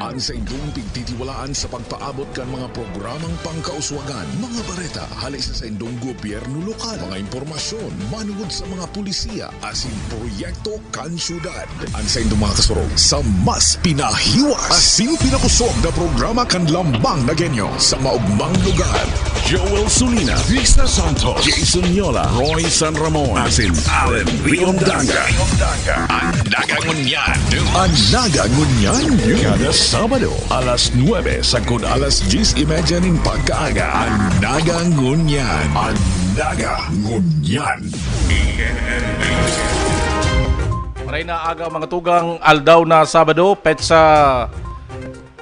Ang sa inyong pagtitiwalaan sa pagpaabot kan mga programang pangkauswagan, mga bareta, halis sa inyong gobyerno lokal, mga impormasyon, manungod sa mga pulisiya, asin proyekto kan syudad. Ang sa inyong mga kasurog sa mas pinahiwas, asin pinakusog na programa kan lambang na genyo sa maugmang lugar. Joel Sulina, Vista Santos, Jason Yola, Roy San Ramon, asin Allen Riondanga. Ang nagangunyan, kada Sabado, alas 9 sagud alas 10:30 ning pagkaaga. Ang nagangunyan. Ang nagangunyan. Maray na aga mga tugang aldaw na Sabado, petsa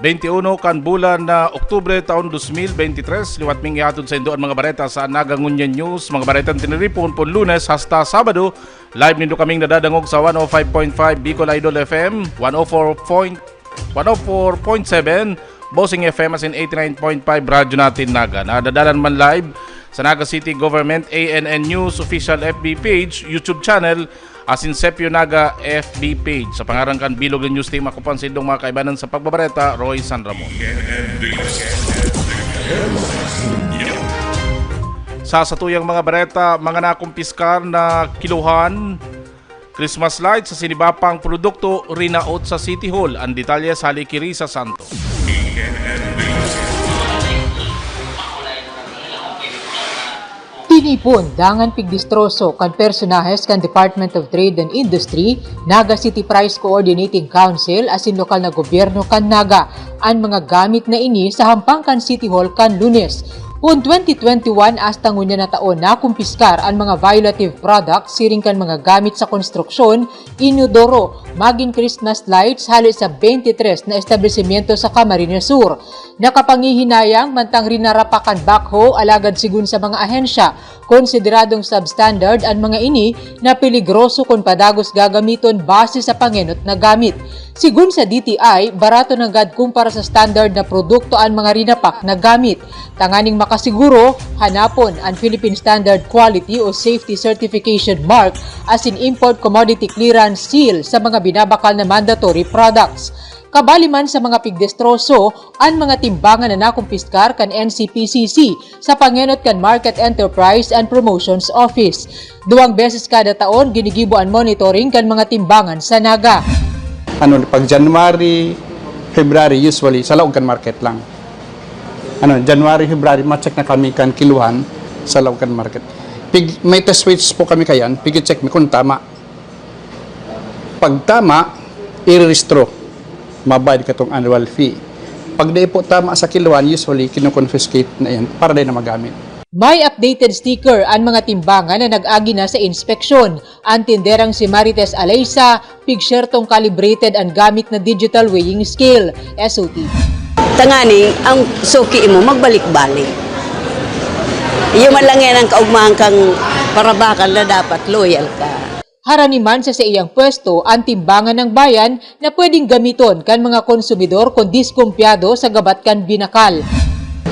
21 kan bulan na Oktubre taon 2023. Liwat ming ihatod sa indoan mga bareta sa Nagangunyan News. Mga baretang tiniripon po Lunes hasta Sabado. Live nindo kaming nadadangog sa 105.5 Bicol Idol FM, 104.7 Bossing FM as in 89.5 radyo natin Naga. Nadadalan man live sa Naga City Government ANN News official FB page, YouTube channel as in Sepio Naga FB page. Sa pangarangkan Bilog ng News Team, ako pa ang sindong mga kaibanan sa pagbabareta, Roy San Ramon. Sa satuyang mga bareta, mga nakumpiskar na kiluhan Christmas lights sa sinibapang produkto rinaot sa City Hall. Ang detalye sa Halikiri sa Santo. Tinipon dangan pigdistroso kan personahes kan Department of Trade and Industry, Naga City Price Coordinating Council asin lokal na gobyerno kan Naga ang mga gamit na ini sa hampang kan City Hall kan Lunes. Kung 2021 hasta ngunya na taon na kumpiskar ang mga violative products siring kan mga gamit sa konstruksyon, inodoro, maging Christmas lights halos sa 23 na establishmento sa Camarines Sur. Nakapangihinayang mantang rinarapakan backhoe alagad sigun sa mga ahensya, konsideradong substandard ang mga ini na peligroso kung padagos gagamiton base sa pangenot na gamit. Sigun sa DTI, barato na gad kumpara sa standard na produkto ang mga rinapak na gamit. Tanganing makasiguro, hanapon ang Philippine Standard Quality o Safety Certification Mark as in Import Commodity Clearance Seal sa mga binabakal na mandatory products. Kabali man sa mga pigdestroso, ang mga timbangan na nakumpiskar kan NCPCC sa pangenot kan Market Enterprise and Promotions Office. 2 beses kada taon ginigibo ang monitoring kan mga timbangan sa Naga. Pag January, February, usually sa laog kan market lang. January, February, ma-check na kami kan kiluhan sa laog kan market. May test weights po kami kayan, pigi-check mi kung tama. Pag tama, i-restro. Mabayad ka tong annual fee. Pag di po tama sa kiluhan, usually kino-confiscate na yan para di na magamit. May updated sticker ang mga timbangan na nag-agi na sa inspeksyon. Ang tinderang si Marites Alaysa, pigsyertong calibrated ang gamit na digital weighing scale, SOT. Tangani, ang suki mo magbalik-balik. Iyo man lang yan ang kaugmahan kang parabakan na dapat loyal ka. Haraniman sa iyang pwesto ang timbangan ng bayan na pwedeng gamiton kan mga konsumidor kung diskumpyado sa gabat kan binakal.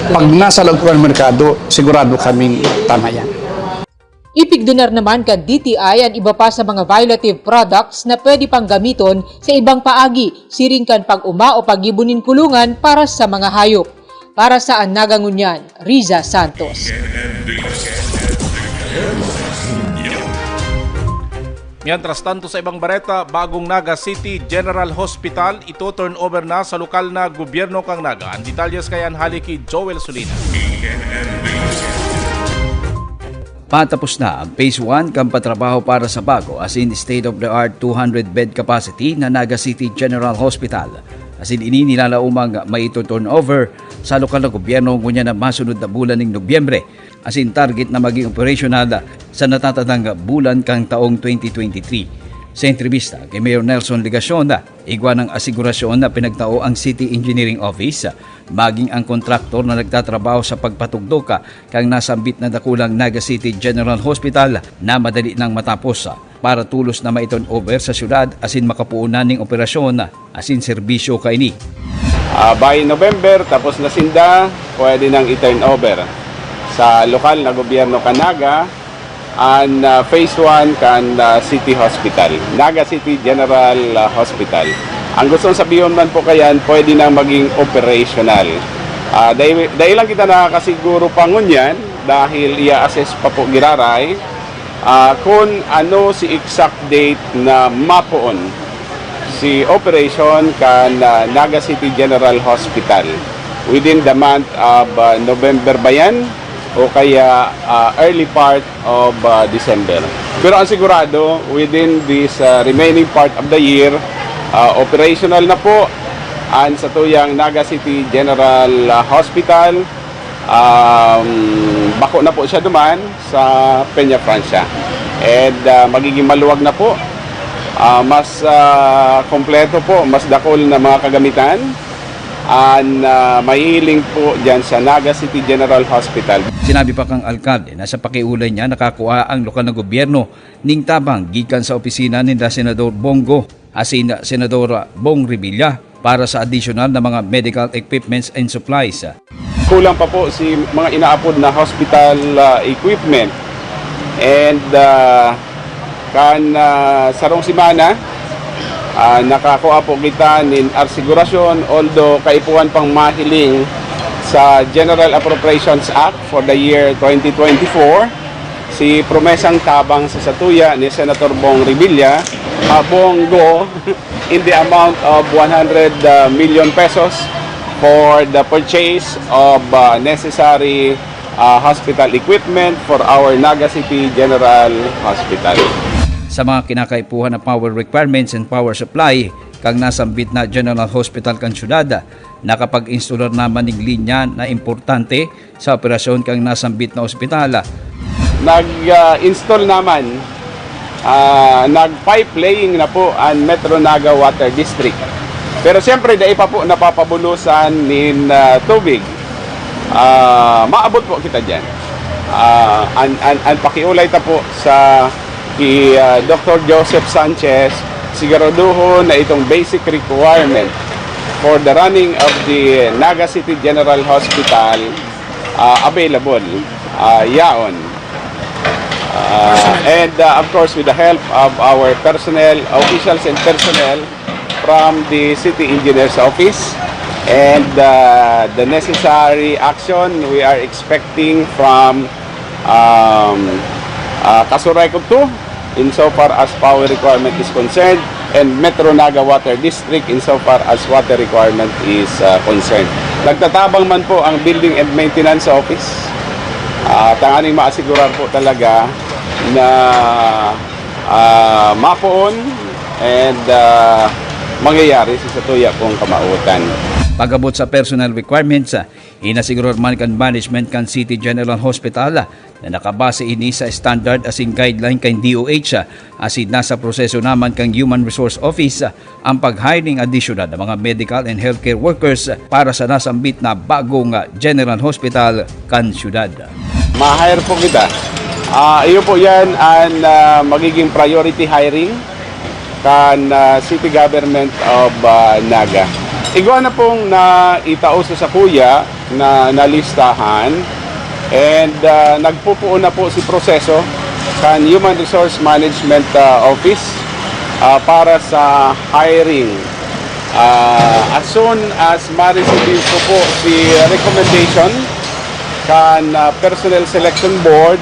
Pag nasa loob ng merkado, sigurado kaming tama yan. Ipigdunar naman kan DTI ang iba pa sa mga violative products na pwede pang gamiton sa ibang paagi, siring kan pag-uma o pag-ibunin kulungan para sa mga hayop. Para sa Nagangunyan, Riza Santos. Mientras tanto sa ibang bareta, bagong Naga City General Hospital ito turn over na sa lokal na gobyerno kang Naga. Ang detalyes kayan haliki Joel Sulina. Patapos na ang Phase 1 kang patrabaho para sa bago as in state-of-the-art 200-bed capacity na Naga City General Hospital. As in ini nilalaumang may ito turn over sa lokal na gobyerno ngunya na masunod na bulan ng Nobyembre. As in target na maging operational sa natatandang bulan kang taong 2023. Sa entrevista kay Mayor Nelson Legacion, igwa ng asigurasyon na pinagtao ang City Engineering Office, maging ang kontraktor na nagtatrabaho sa pagpatugdoka kang nasambit na dakulang Naga City General Hospital na madali nang matapos para tulos na maiton over sa syudad asin makapuunan ng operasyon asin serbisyo kaini. By November, tapos na sinda, pwede nang i-turn over sa lokal na gobyerno Naga ang Phase 1 kan City Hospital, Naga City General Hospital. Ang gustong sabihin man po kayan, pwede na maging operational. Dahil lang kita nakakasiguro pa ngunyan, dahil i-assess pa po giraray, kung ano si exact date na mapoon si operation kan Naga City General Hospital within the month of November ba yan o kaya early part of December. Pero ang sigurado, within this remaining part of the year, operational na po ang sa tuyang Naga City General Hospital. Bako na po siya duman sa Peña Francia. And magiging maluwag na po. Mas kompleto po, mas dakol na mga kagamitan. And mahiling po dyan sa Naga City General Hospital. Sinabi pa kang alkalde na sa pakiulay niya nakakuha ang lokal na gobyerno ning tabang gikan sa opisina ni Senador Bongo asin Senadora Bong Revilla para sa additional na mga medical equipments and supplies. Kulang pa po si mga inaapod na hospital equipment. And sarong simana, nakakuha po kita nin arsigurasyon, although kaipuan pang mahiling sa General Appropriations Act for the year 2024, si promesang tabang sa satuya ni Senator Bong Revilla, Bongo, in the amount of 100 million pesos for the purchase of necessary hospital equipment for our Naga City General Hospital. Sa mga kinakaipuhan na power requirements and power supply, kang nasambit na General Hospital kan syudad, nakapag-installer naman ng linya na importante sa operasyon kang nasambit na ospital. Nag-install naman, nag-pipe laying na po ang Metro Naga Water District. Pero siyempre, dahil pa po napapabulusan ng tubig. Maabot po kita dyan. Ang pakiulay ta po sa Dr. Joseph Sanchez, siguraduho na itong basic requirement for the running of the Naga City General Hospital available. Yaon. And of course, with the help of our personnel, officials and personnel from the City Engineer's Office, and the necessary action we are expecting from Kasuray-Cub 2 insofar as power requirement is concerned, and Metro Naga Water District insofar as water requirement is concerned. Nagtatabang man po ang Building and Maintenance Office. Tanganing maasiguran po talaga na mapoon and mangyayari sa satuya pong kamautan. Pagabot sa personal requirements, inasiguro man kan management kan City General Hospital na nakabase ini sa standard asin guideline kan DOH asin nasa proseso naman kang Human Resource Office ang pag-hiring additional ng mga medical and healthcare workers para sa nasambit na bagong General Hospital kan syudad. Ma-hire po kita. Iyo po yan ang magiging priority hiring kan City Government of Naga. Igwa na pong naitauso sa kuya na nalistahan, and nagpupuo na po si proseso kan Human Resource Management Office para sa hiring. As soon as ma-receive po si recommendation kan Personnel Selection Board,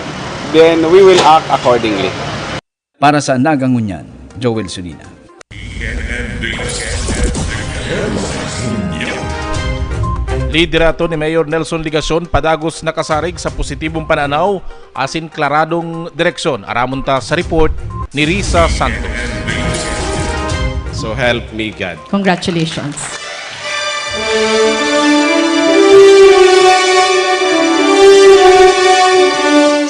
then we will act accordingly. Para sa Nagangunyan, Joel Sunina. Liderato ni Mayor Nelson Ligacion padagos nakasarig sa positibong pananaw asin klaradong direksyon aramon ta sa report ni Risa Santos. So help me God. Congratulations.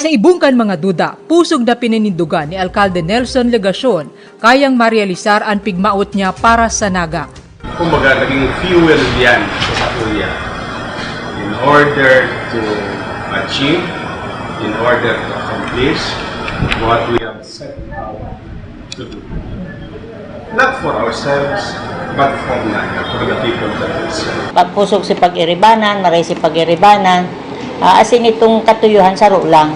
Sa ibungkan mga duda, pusog na pininindugan ni Alkalde Nelson Ligacion kayang marealisar ang pigmaot niya para sa Naga. Kumbaga, naging fuel yan sa Satuya in order to achieve, in order to accomplish what we have set out to do. Not for ourselves, but for Naga, for the people that we serve. Pusog si pag-iribanan, maray si pag-iribanan, asin itong katuyuhan saro lang.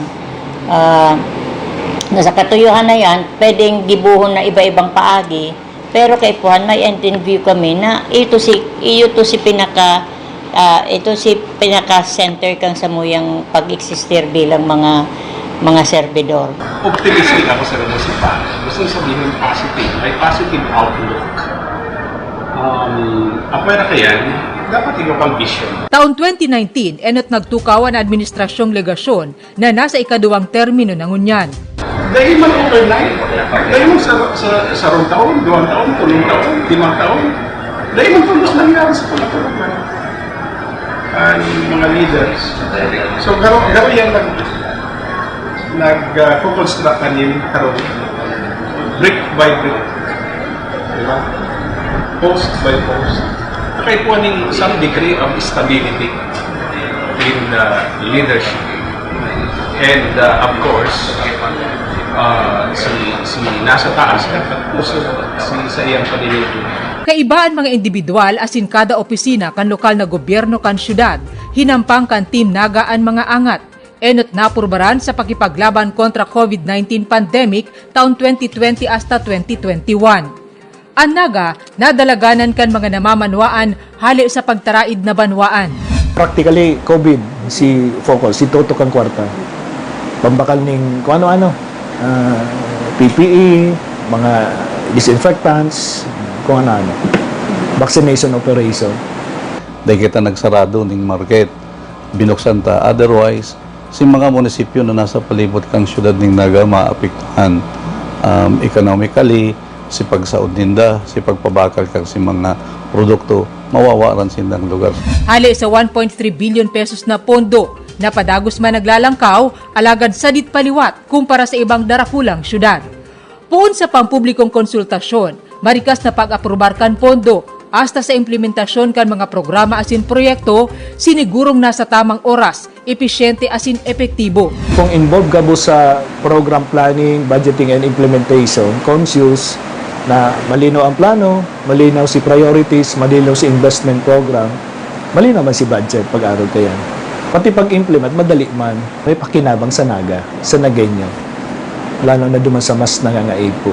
Nasa katuyuhan na yan, pwedeng gibuhon na iba-ibang paagi, Pero kay Puhan, may interview kami na ito si pinaka-center kang samuyang pag-existir bilang mga servidor. Optimistic ako sa munisipal. Gusto sabihin positive. May positive outlook. Apwera kaya, dapat ikaw pang vision. Taon 2019, enot nagtukawan ang administrasyong legasyon na nasa ikaduwang termino ng unyan. Dahil man overnight, dahil mo sa rong taon, 2 taon, 3 taon, 5 taon, dahil man tulos nangyari sa pagkakulugan ang mga leaders. So, garo yan nag-construct kanin karon brick by brick. Diba? Post by post. Nakaipuan ng some degree of stability in leadership. And of course, si nasa taas dapat puso sa iyang paninindigan. Kaibaan mga individual asin kada opisina kan lokal na gobyerno kan syudad, hinampang kan Team Naga ang mga angat. Enot napurbaran sa pakipaglaban kontra COVID-19 pandemic taon 2020 hasta 2021. Ang Naga, nadalaganan kan mga namamanwaan hali sa pagtaraid na banwaan. Practically, COVID, si Focus, si Toto kang kwarta. Pambakal ning kung ano-ano. PPE, mga disinfectants, kung ano-ano. Vaccination operation. Dahil kita nagsarado ning market, binuksan ta. Otherwise, si mga munisipyo na nasa palibot kang syudad ning Naga maapektuhan economically, si pagsaod ninda, si pagpabakal kang si mga produkto, mawawaran sindang lugar. Hali sa 1.3 billion pesos na pondo, napadagos man naglalangkaw, alagad sadit paliwat kumpara sa ibang darakulang syudad. Puon sa pampublikong konsultasyon, marikas na pag-aprobar kan pondo, hasta sa implementasyon kan mga programa asin proyekto, sinigurong nasa tamang oras, epesyente asin epektibo. Kung involved ka po sa program planning, budgeting and implementation, conscious na malinaw ang plano, malinaw si priorities, malinaw si investment program, malinaw man si budget pag-aral ka yan. Pati pag-implement, madali man, may pakinabang sa Naga, sa Nagenyo. Lalo na duman sa mas nangangaipo.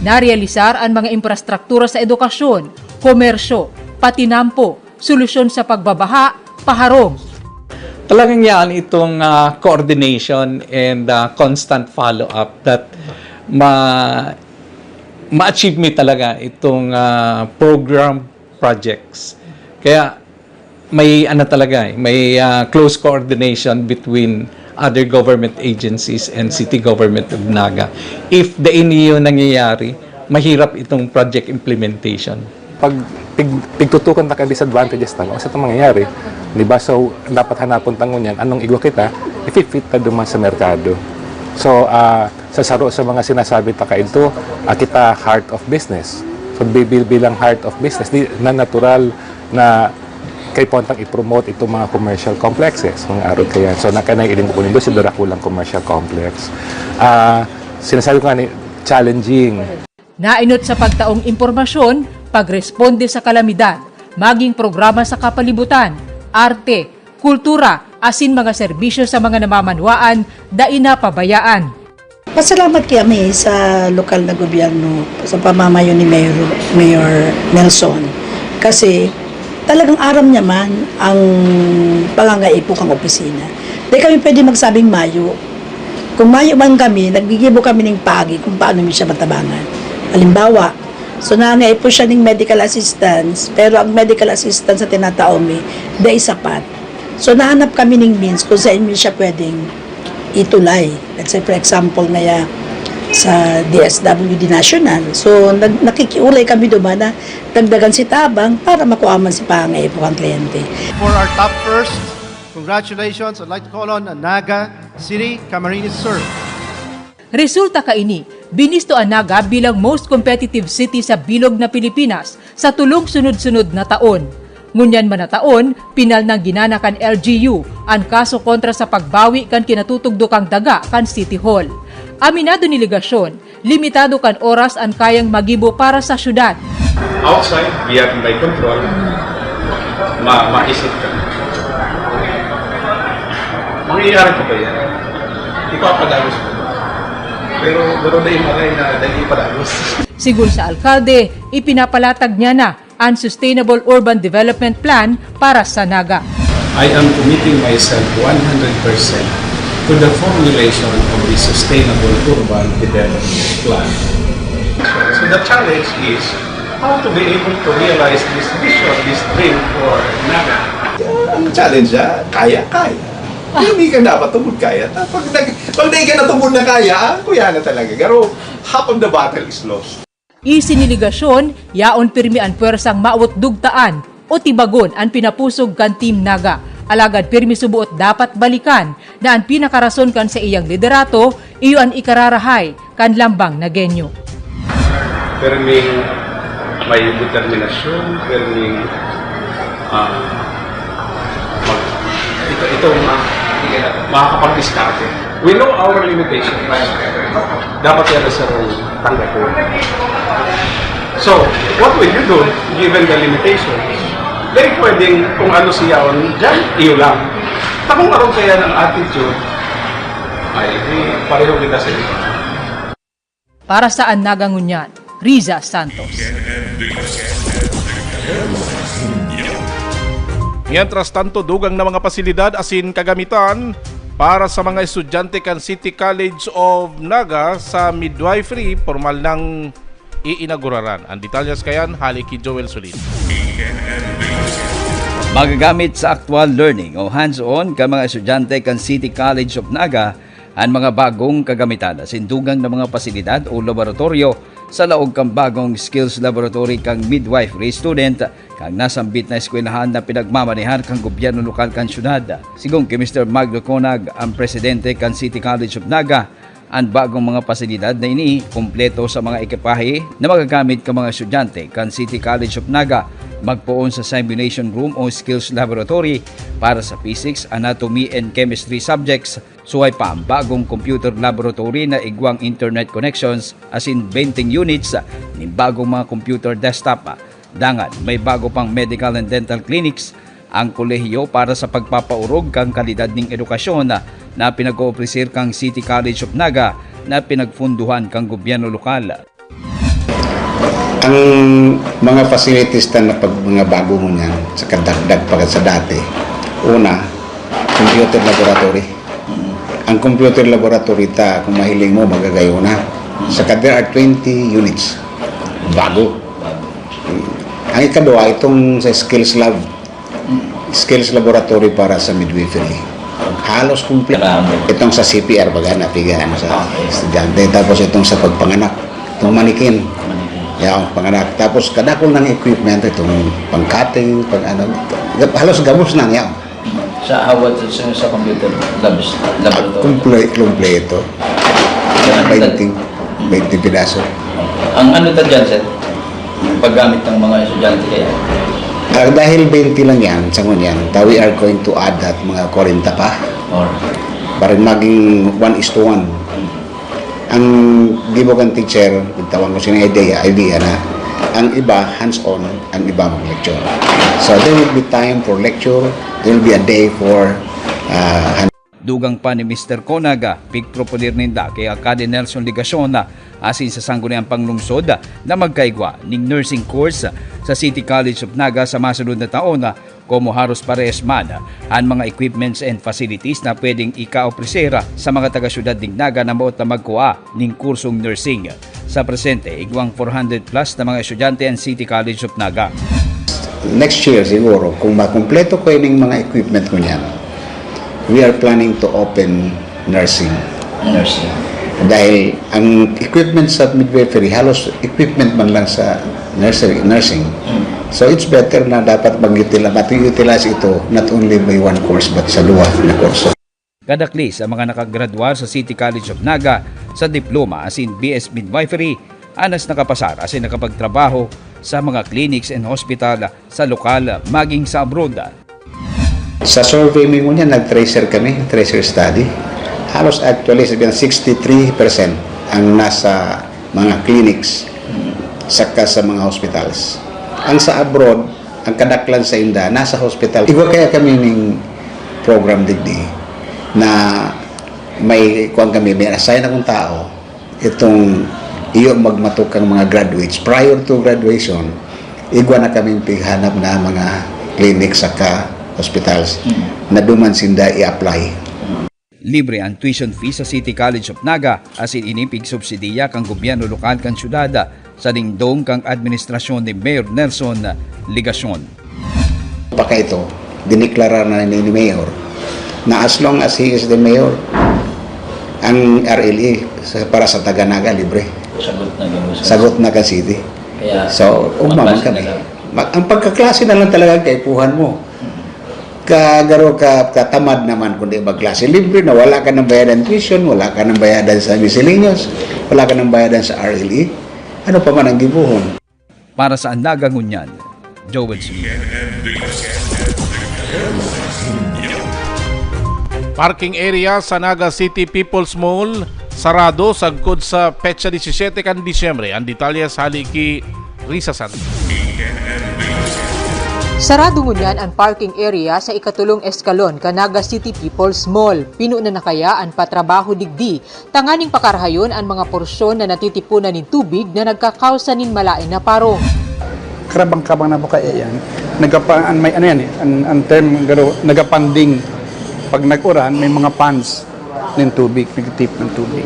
Narealisar ang mga infrastruktura sa edukasyon, komersyo, patinampo, solusyon sa pagbabaha, paharong. Talagang yan itong coordination and constant follow-up that ma-achieve me talaga itong program projects. Kaya may may close coordination between other government agencies and city government of Naga. If yun nangyayari, mahirap itong project implementation. Pag pigtutukan na ka disadvantages talo, sa itong mangyayari, di ba? So, dapat hanapon tangon yan, anong igwa kita, i-fit ta duman sa merkado. So, sa mga sinasabi ta ka ito, kita heart of business. So, bilang heart of business, na natural na kay pontang i-promote itong mga commercial complexes, mga araw kaya. So, nakanay-ilin ko nindo si Darakulang Commercial Complex. Sinasabi ko nga ni, challenging. Nainot sa pagtaong impormasyon, pagresponde sa kalamidad, maging programa sa kapalibutan, arte, kultura, asin mga serbisyo sa mga namamanwaan, daina pabayaan. Pasalamat kami sa lokal na gobyerno, sa pamamayo ni Mayor Nelson. Kasi talagang aram niya man ang pangangaipo kang opisina. Di kami pwede magsabing Mayo. Kung Mayo man kami, nagbigibo kami ng pagi kung paano niya siya matabangan. Halimbawa, so nangaipo siya ng medical assistance, pero ang medical assistance sa tinataomi, di sapat. So nahanap kami ng means kung saan siya pwedeng itulay. Let's say for example na sa DSWD National. So nakikiulay kami doon na dagdagan si tabang para makuaman si pangaipo ang kliyente. For our top first, congratulations. I'd like to call on Naga City, Camarines Sur. Resulta kaini, binisto ang Naga bilang most competitive city sa bilog na Pilipinas sa tulong sunod-sunod na taon. Ngunyan man na taon, pinal ng ginana kan LGU ang kaso kontra sa pagbawi kan kinatutugdo kang daga kan City Hall. Aminado ni ligasyon, limitado kan oras ang kayang magibo para sa syudad. Outside, beyond my control, maisip ka. Mangyayari ko ba yan? Ipapadagos ko. Pero na yung maray na dahil ipadagos. Siguro sa alkalde, ipinapalatag niya na ang Sustainable Urban Development Plan para sa Naga. I am committing myself 100% to the formulation of the Sustainable Urban Development Plan. So the challenge is how to be able to realize this vision, this dream for Naga. Ang challenge niya, kaya. Hindi ka dapat tumod kaya. Pag di ka natumod na kaya, kuya na talaga. Pero half of the battle is lost. Isiniligasyon, yaon pirmi ang pwersang maawot dugtaan o tibagon ang pinapusog kan Team Naga. Alagad pirmi subuot dapat balikan na ang pinakarason kan sa iyang liderato, iyo ang ikararahay kan lambang na genyo. Perming may determinasyon, perming makakapag-diskarte. We know our limitations. Dapat yan sa tanggap ko. So, what will you do given the limitations? Very pwedeng kung ano siyaon dyan, iyo lang. Takong aron kaya ng attitude, ay pareho kita sa iyo. Para sa Nagangunyan, Riza Santos. Mientras tanto, dugang na mga pasilidad asin kagamitan para sa mga estudyante kan City College of Naga sa midwifery, formal ng iinaguraran. Ang detalyas kayan, haliki Joel Solid. Magagamit sa actual learning o hands-on ka mga estudyante kan City College of Naga ang mga bagong kagamitan asin dugang na mga pasilidad o laboratorio sa laog kang bagong skills laboratory kang midwifery student kang nasambit na eskwelahan na pinagmamanehan kang gobyerno lokal kan syudad. Sigong kay Mr. Magdo Conag, ang presidente kan City College of Naga, ang bagong mga pasilidad na ini kumpleto sa mga ekipahe na magagamit ka mga estudyante kan City College of Naga magpoon sa simulation room o skills laboratory para sa physics, anatomy and chemistry subjects. Suway pa ang bagong computer laboratory na igwang internet connections asin 20 units ng bagong mga computer desktop. Dangan may bago pang medical and dental clinics ang kolehiyo para sa pagpapaurog kang kalidad ng edukasyon na pinag-oopresir kang City College of Naga na pinagfunduhan kang gobyerno lokal. Ang mga facilities na mga bago mo niyan sa kadagdag pa sa dati, una, computer laboratory. Ang computer laboratory kung mahiling mo, magagayo na. There are 20 units. Bago. Ang ikadua, itong sa skills lab. Skills laboratory para sa midwifery. Halos complete. Itong sa CPR, baga napigaan sa estudyante. Tapos itong sa pagpanganak. Itong manikin. Yung panganak. Tapos kadakol ng equipment, itong pang-cutting, halos gamos na yan. Sa hawat sa computer laboratory? Kompleto. 20 pidaso. Ang ano ta dyan, sir? Paggamit ng mga estudyante kaya? Dahil 20 lang yan, sangon yan, we are going to add that mga 40 pa. Para maging 1:1. Ang di mo kang teacher, bitawan mo siya ng idea na ang iba hands-on, ang iba mag-lecture. So there will be time for lecture, there will be a day for Dugang pa ni Mr. Conaga, pigproponer ninda kay Akade Nelson Ligasyon asin sa sangguniang panglungsod na magkaigwa ning nursing course sa City College of Naga sa masunod na taon como haros pares man ang mga equipments and facilities na pwedeng ika-opresera sa mga taga-syudad ning Naga na maot na magkuha ning kursong nursing. Sa presente, igwang 400 plus na mga estudyante ang City College of Naga. Next year siguro, kung makumpleto ko yung mga equipment ko niyan, we are planning to open nursing. Dahil ang equipment sa midwifery, halos equipment man lang sa nursing. So it's better na dapat mag-utilize ito not only by one course but sa dua na course. Kadakli sa mga nakagraduar sa City College of Naga sa diploma asin BS Midwifery, anas nakapasar asin nakapagtrabaho sa mga clinics and hospital sa lokal maging sa abroad. Sa survey mo niya, nag-tracer kami, tracer study. Halos actually, sabihin 63% ang nasa mga clinics saka sa mga hospitals. Ang sa abroad, ang kadaklan sa inda, nasa hospital. Iba kaya kami ng program digdi na may assign akong tao, itong iyo magmatukang mga graduates prior to graduation, igwa na kaming pighanap na mga clinic saka hospitals na duman sinda i-apply. Libre ang tuition fee sa City College of Naga asin inipig subsidiya kang gobyerno lokal kan syudad sa dingdong kang administrasyon ni Mayor Nelson Ligacion. Paka ito, diniklara na ni Mayor na as long as he is the mayor, ang RLE para sa taga-Naga libre. Sagot na ka city. So, umaman kami. Ang pagkaklase na lang talaga kaipuhan mo. Kagaro ka katamad naman kundi magklase libre na wala ka ng bayadan tuition, wala ka ng bayadan sa miscellaneous, wala ka ng bayadan sa RLE. Ano pa man ang gibuhon? Para sa Naga Ngunyan, Joel Smith. Parking area sa Naga City People's Mall sarado sagkod sa petsa 17 kan Disyembre. Ang detalye sa haliki Risa Santos. Sarado ngunyan ang parking area sa ikatulong eskalon Naga City People's Mall. Pinuno na kaya ang patrabaho digdi. Tanganing pakarhayon ang mga porsyon na natitipunan ng tubig na nagkakausa nin malain na paro. Karabang-kabang na buka yan. May ano yan ang term garo nagapanding. Pag nag-uran, may mga ponds ng tubig, nag-tip ng tubig.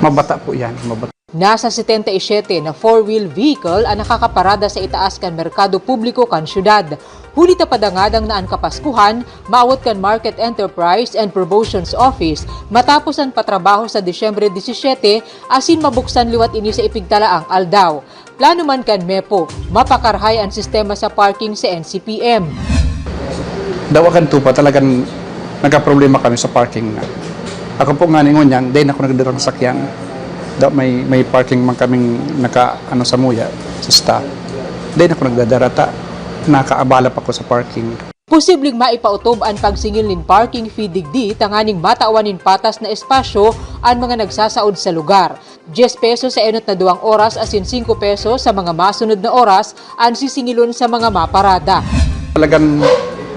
Mabata po yan, mabata. Nasa 77 na 4-wheel vehicle ang nakakaparada sa itaas kan merkado publiko kan syudad. Huli tapadangadang naan kapaskuhan, maawat kan Market Enterprise and Promotions Office matapos ang patrabaho sa Disyembre 17 asin mabuksan liwat ini sa ipigtalaang aldaw. Plano man kan MEPO, mapakarhay ang sistema sa parking sa NCPM. Dawakan tupa talagang nagka-problema kami sa parking na. Ako po nga ningon yan, dahil ako nagdarang sakyan. May parking man kaming sa muya, sa staff. Dahil ako nagdadarata, nakaabala pa ko sa parking. Posibleng maipautob ang pagsingil nin parking fee digdi tanganing matawan nin patas na espasyo ang mga nagsasaod sa lugar. 10 pesos sa enot na 2 oras asin 5 pesos sa mga masunod na oras ang sisingilon sa mga maparada. Talagang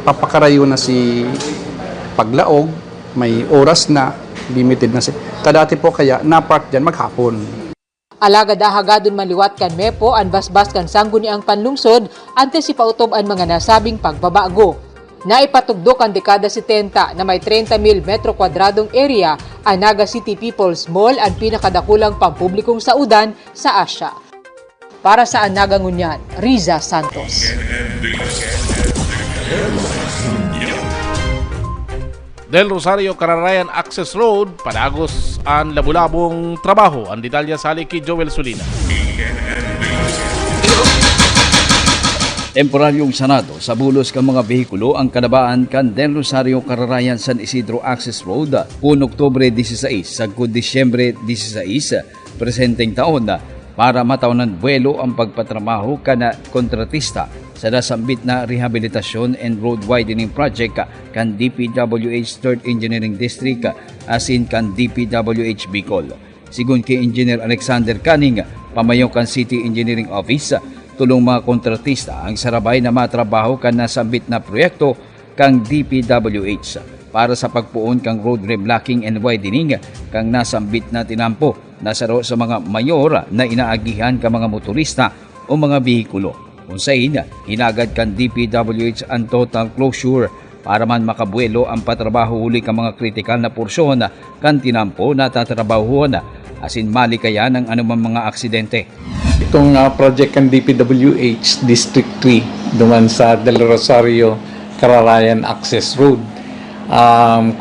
papakarayo na si paglaog, may oras na, limited na siya. Kadati po kaya na-park dyan maghapon. Alagad ahagadon maliwat kan MEPO ang basbas kan sangguni ang panlungsod antes si pautob ang mga nasabing pagbabago. Naipatugdo kan dekada 70 na may 30,000 metro kwadradong area ang Naga City People's Mall ang pinakadakulang pampublikong saudan sa Asia. Para sa Naga Ngunyan, Riza Santos. Del Rosario Cararayan Access Road, padagos ang labulabong trabaho. Ang detalya sa haliki Joel Sulina. Temporaryong sanado sa bulos kan mga behikulo ang kadabaan kan Del Rosario Cararayan San Isidro Access Road kung Oktubre 16 sagkod Disyembre 16 presenteng taon para matawanan buwelo ang pagpatramaho kana kontratista sa nasambit na rehabilitasyon and road widening project kan DPWH 3rd Engineering District asin kan DPWH Bicol. Sigun kay Engineer Alexander Canning, pamayo kan City Engineering Office, tulong mga kontratista ang sarabay na matrabaho kan nasambit na proyekto kang DPWH para sa pagpuon kang road reblocking and widening kang nasambit na tinampo nasaro sa mga mayor na inaagihan ka mga motorista o mga behikulo. Unsain, hinagad kan DPWH ang total closure para man makabuelo ang patrabaho huli ka mga kritikal na porsyon kan tinampo na tatrabahuhon asin malikayan ng anumang mga aksidente. Itong project kan DPWH District 3 duman sa Del Rosario Cararayan Access Road.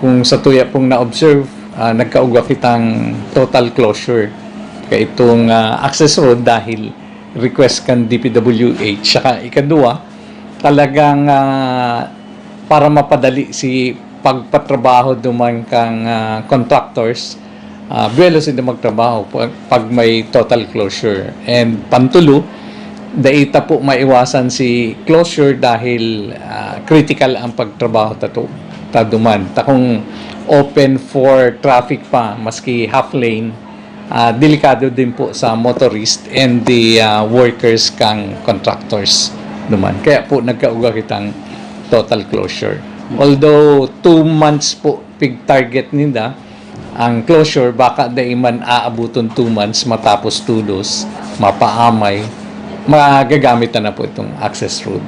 Kung sa tuya pong na-observe, nagkauga kitang total closure kay itong access road dahil request kan DPWH. Saka ikadua, talagang para mapadali si pagpatrabaho duman kang contractors, buwelo sila magtrabaho pag may total closure. And pantulo, daita po maiwasan si closure dahil critical ang pagtrabaho taduman. Kung open for traffic pa, maski half lane, delikado din po sa motorist and the workers kang contractors duman. Kaya po nagkauga kitang total closure. Although 2 months po pig target nila, ang closure, baka daiman aabuton 2 months matapos tulos, mapaamay, magagamit na po itong access road.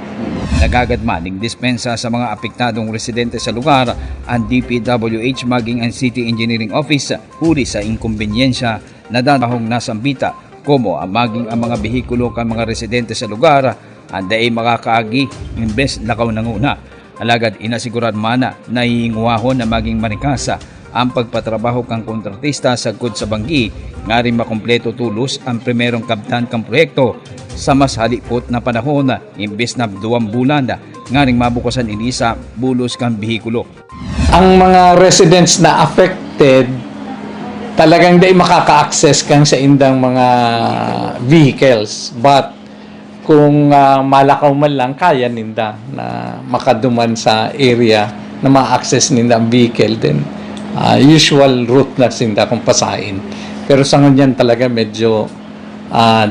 Nagagadmaning dispensa sa mga apektadong residente sa lugar ang DPWH maging ang City Engineering Office huli sa inkumbenyensya na dadahong nasambita como ang maging ang mga behikulo kan mga residente sa lugar ang daay makakaagi imbes lakaw nanguna. Alagad inasiguran mana na hihinguahon na maging manikasa ang pagpatrabaho kang kontratista sagkod sa banggi nga rin makumpleto tulos ang primerong kabtan kang proyekto sa mas halipot na panahon imbes na 2 bulan nga rin mabukasan inisa bulos kang behikulo. Ang mga residents na affected talagang di makaka-access kang sa indang mga vehicles, but kung malakaw man lang kaya ninda na makaduman sa area na ma-access ninda ang vehicle, then usual route na sinda kung pasain. Pero sa ganyan talaga medyo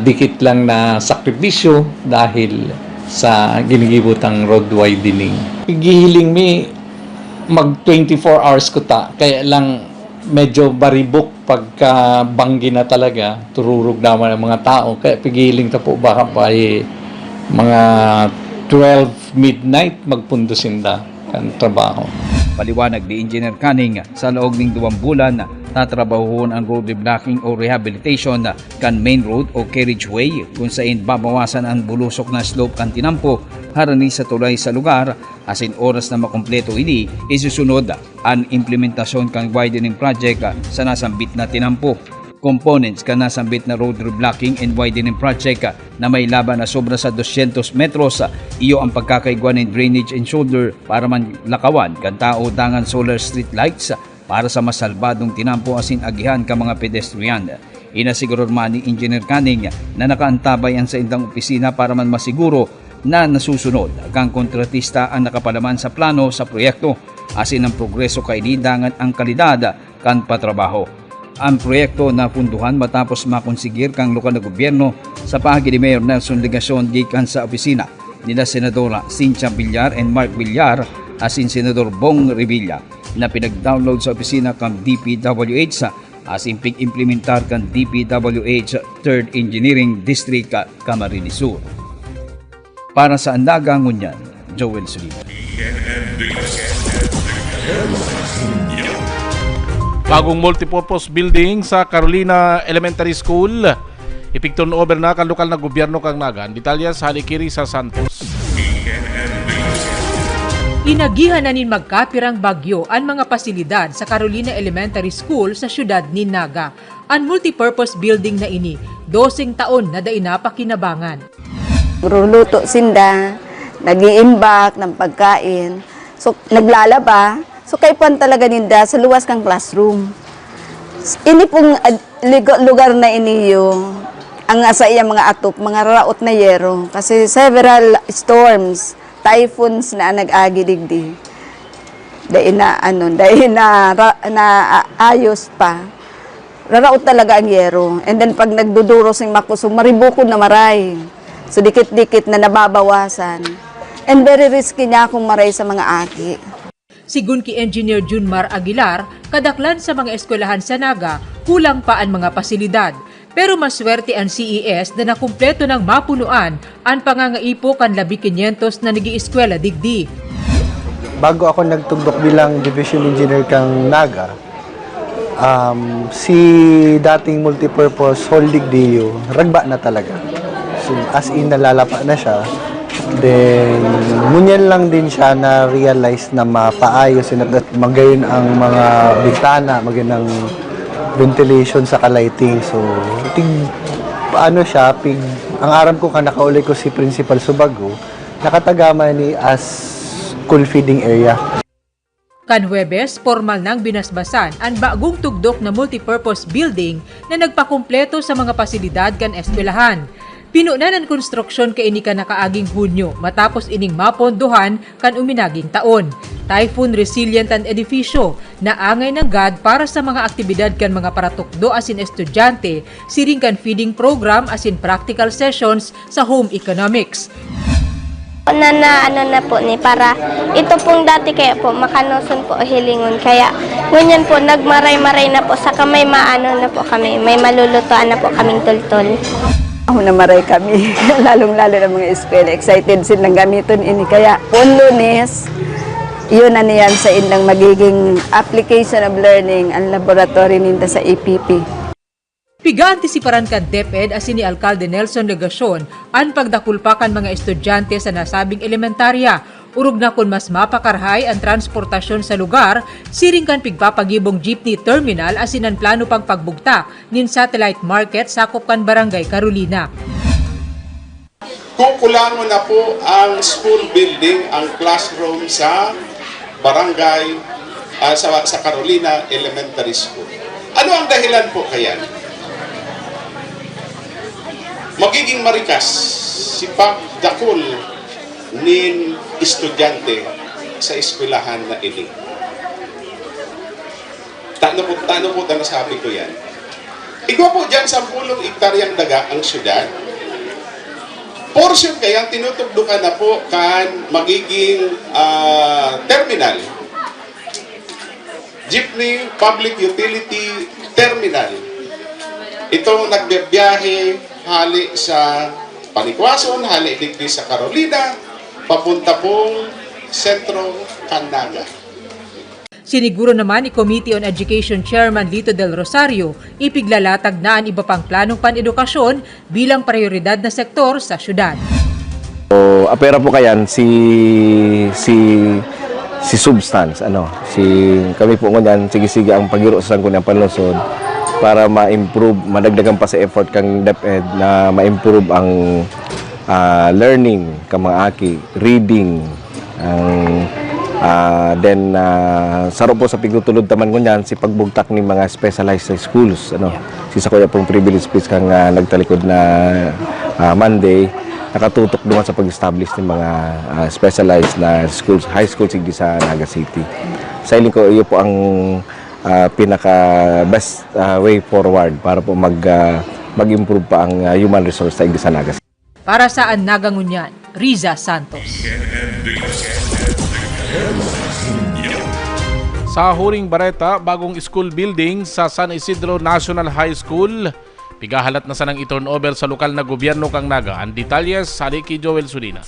dikit lang na sakripisyo dahil sa ginigibutang road widening. Gihiling mi mag 24 hours ko ta, kaya lang medyo baribok pagka banggi na talaga, tururog naman ang mga tao, kaya pigiling ta po baka pa mga 12 midnight magpundusinda kan trabaho. Paliwanag ni Engineer Canning sa loob ng 2 bulan tatrabahuhon ang road reblocking o rehabilitation kan main road o carriageway kung saan babawasan ang bulusok na slope kan tinampo harani sa tulay sa lugar asin oras na makumpleto ini isusunod ang implementasyon kan widening project sa nasambit na tinampo. Components kan nasambit na road reblocking and widening project na may laban na sobra sa 200 metros iyo ang pagkakaigwa ng drainage and shoulder para man lakawan kan tao dangan solar street lights para sa masalbadong tinampo asin agihan ka mga pedestrian. Inasiguro man ni Engineer Canning na nakaantabay ang sa indang opisina para man masiguro na nasusunod kang kontratista ang nakapalaman sa plano sa proyekto asin ang progreso kay nidangan ang kalidad kan patrabaho. Ang proyekto na punduhan matapos makonsigir kang lokal na gobyerno sa pahagi ni Mayor Nelson Legacion gikan sa opisina nila Senadora Cynthia Villar and Mark Villar asin Senador Bong Revilla na pinag-download sa opisina kang DPWH asin pig-implementar kang DPWH 3rd Engineering District Camarines Sur. Para sa Andaga Ngunyan, Joel Sullivan. Bagong multipurpose building sa Carolina Elementary School. Ipigturn over na kan lokal na gobyerno kang Nagan. Detalya sa Halikiri sa Santos. Inagihan na nin magkapirang bagyo ang mga pasilidad sa Carolina Elementary School sa syudad ni Naga. Ang multipurpose building na ini, 12 taon na dainapakinabangan. Ruluto sinda, nag-iimbak ng pagkain, so naglalaba, so kaipuan talaga ninda sa luwas kang classroom. Ini pong lugar na iniyo, ang sa iya mga atop, mga raot na yero, kasi several storms, typhoons na nag-agi digdi. Dahil na ayos pa. Raraot talaga ang yero. And then pag nagduduro sing makusog, maribukod na maray. So dikit-dikit na nababawasan. And very risky niya akong maray sa mga aki. Sigun ki Engineer Junmar Aguilar, kadaklan sa mga eskwelahan sa Naga, kulang pa ang mga pasilidad. Pero maswerte ang CES na nakumpleto ng mapunuan ang pangangaipo kan 1,500 na nag-ieskwela digdi. Bago ako nagtugdok bilang Division Engineer kang Naga, si dating multipurpose Hall Digdeo, ragba na talaga. So, as in, nalalapa na siya. Then, ngunyan lang din siya na realize na mapaayos at magayon ang mga bintana, magayon ang ventilation sa lighting. So, paano siya, ang aram ko nakauli ko si Principal Subago, nakatagama ni as school feeding area. Kan Huwebes, formal nang binasbasan ang bagong tugdok na multipurpose building na nagpakumpleto sa mga pasilidad kan eskwelahan. Pinunan ang konstruksyon kay ini ka nakaaging Hunyo matapos ining mapondohan kan uminaging taon. Typhoon resilient ang edifisyo na angay ng God para sa mga aktibidad kan mga paratukdo asin estudyante, siring kan feeding program asin practical sessions sa home economics. Ano na po ni para ito pong dati kaya po makanoson po hilingon kaya ngunyan po nagmaray-maray na po sa kamay maano na po kami may malulutuan na po kaming tultol. Ako na maray kami, lalong-lalo ng mga eskwela. Excited silang gamiton ini. Kaya, on Lunes, yun na niyan sa indang magiging application of learning ang laboratory ninda sa APP. Piga-antisiparan kan DepEd asin ni Alcalde Nelson Legacion ang pagdakulpakan mga estudyante sa nasabing elementarya. Urog na kung mas mapakarhay ang transportasyon sa lugar, siring kan pigpapagibong jeepney terminal asin ang plano pang pagbugta nin satellite market sakop kan Barangay Carolina. Kukulangon na po ang school building, ang classroom sa Barangay, sa Carolina Elementary School. Ano ang dahilan po kaya? Magiging marikas si pagdakol nin estudyante sa eskwelahan na ini. Tano po nasabi ko yan. Igwa po dyan 10 hektaryang daga ang syudad. Portion kaya tinutugdukan na po kan magiging terminal. Jeepney Public Utility Terminal. Itong nagbibiyahe hali sa Panikwason, hali digdi sa Carolina, papunta pong Sentro Canaga. Siniguro naman ni Committee on Education Chairman Lito Del Rosario, ipiglalatag na ang iba pang planong panedukasyon bilang prioridad na sektor sa syudad. So, apera po kayan si substance kami po ngunyan sige ang pagiro sa sangkuniang panlungsod para ma-improve, madagdagan pa sa effort kang DepEd na ma-improve ang learning ka mga aki, reading, then saro po sa pigtutulod taman ko niyan si pagbugtak ni mga specialized schools. Sisa ko pong privilege speech kang nagtalikod na Monday, nakatutok naman sa pag-establish ng mga specialized na schools, high schools sa Naga City. Sa iling ko, iyo po ang pinaka-best way forward para po mag-improve pa ang human resource sa Naga City. Para sa Nagangunyan, Riza Santos. Sa huring bareta, bagong school building sa San Isidro National High School, pigahalat na sanang i-turnover sa lokal na gobyerno kang Naga. Ang detalyes sa Ricky Joel Sudina.